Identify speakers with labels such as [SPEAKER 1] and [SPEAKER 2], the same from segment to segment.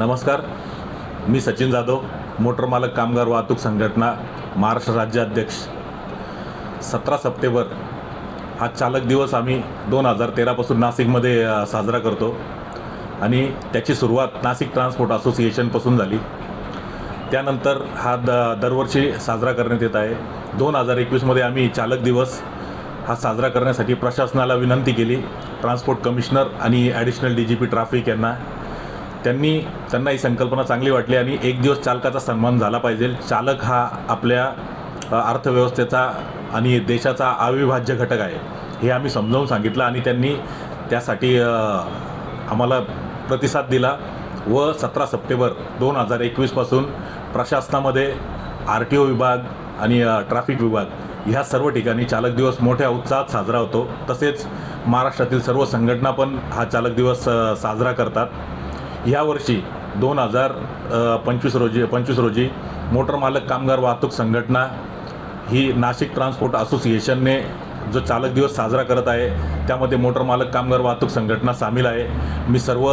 [SPEAKER 1] नमस्कार, मी सचिन जाधव, मोटर मालक कामगार वाहतूक संघटना महाराष्ट्र राज्याध्यक्ष। 17 सप्टेंबर हा चालक दिवस आम्ही 2013 पासून नाशिकमध्ये साजरा करतो आणि त्याची सुरुवात नाशिक ट्रान्सपोर्ट असोसिएशनपासून झाली। त्यानंतर हा दरवर्षी साजरा करण्यात येत आहे। 2021मध्ये आम्ही चालक दिवस हा साजरा करण्यासाठी प्रशासनाला विनंती केली, ट्रान्सपोर्ट कमिशनर आणि ॲडिशनल DGP ट्रॅफिक यांना। त्यांना ही संकल्पना चांगली वाटली आणि एक दिवस चालकाचा सन्मान झाला पाहिजे। चालक हा आपल्या अर्थव्यवस्थेचा आणि देशाचा अविभाज्य घटक आहे हे आम्ही समजावून सांगितलं आणि त्यांनी त्यासाठी आम्हाला प्रतिसाद दिला व 17 सप्टेंबर 2021 पासून प्रशासनामध्ये RTO विभाग आणि ट्रॅफिक विभाग ह्या सर्व ठिकाणी चालक दिवस मोठ्या उत्साहात साजरा होतो। तसेच महाराष्ट्रातील सर्व संघटना पण हा चालक दिवस साजरा करतात। यावर्षी 2025 रोजी मोटर मालक कामगार वाहतूक संघटना ही नाशिक ट्रान्सपोर्ट असोसिएशनने जो चालक दिवस साजरा करत आहे त्यामध्ये मोटर मालक कामगार वाहतूक संघटना सामील आहे। मी सर्व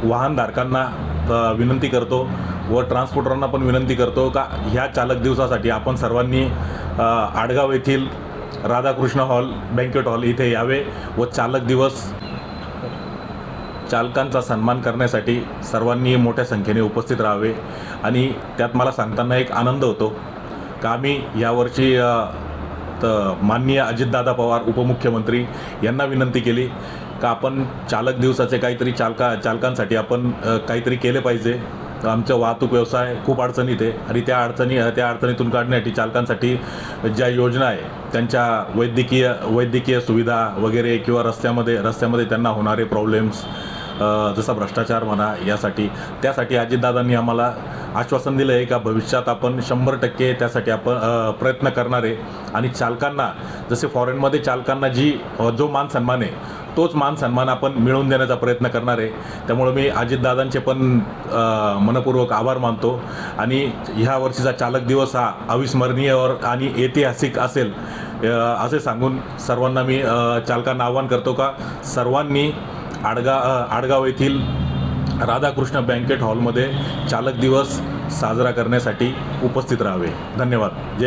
[SPEAKER 1] वाहनधारकांना विनंती करतो व ट्रान्सपोर्टरांना पण विनंती करतो का ह्या चालक दिवसासाठी आपण सर्वांनी आडगाव येथील राधाकृष्ण हॉल बँक्वेट हॉल इथे यावे व चालकांचा सन्मान करण्यासाठी सर्वांनी मोठ्या संख्येने उपस्थित राहावे। आणि त्यात मला सांगताना एक आनंद होतो का आम्ही यावर्षी माननीय अजितदादा पवार उपमुख्यमंत्री यांना विनंती केली का आपण चालक दिवसाचे काहीतरी चालकांसाठी आपण काहीतरी केले पाहिजे। आमचा वाहतूक व्यवसाय खूप अडचणीत आहे आणि त्या अडचणीतून काढण्यासाठी चालकांसाठी ज्या योजना आहे त्यांच्या वैद्यकीय सुविधा वगैरे किंवा रस्त्यामध्ये त्यांना होणारे प्रॉब्लेम्स जसा भ्रष्टाचार म्हणा त्यासाठी अजितदादांनी आम्हाला आश्वासन दिलं आहे का भविष्यात आपण 100% त्यासाठी आपण प्रयत्न करणार आहे आणि चालकांना जसे फॉरेनमध्ये चालकांना जो मान सन्मान आहे तोच मान सन्मान आपण मिळवून देण्याचा प्रयत्न करणार आहे। त्यामुळे मी अजितदादांचे पण मनपूर्वक आभार मानतो आणि ह्या वर्षीचा चालक दिवस हा अविस्मरणीय आणि ऐतिहासिक असेल असे सांगून सर्वांना मी चालकांना आवाहन करतो का सर्वांनी आडगाव येथील राधाकृष्ण बँक्वेट हॉलमध्ये चालक दिवस साजरा करण्यासाठी उपस्थित राहावे। धन्यवाद।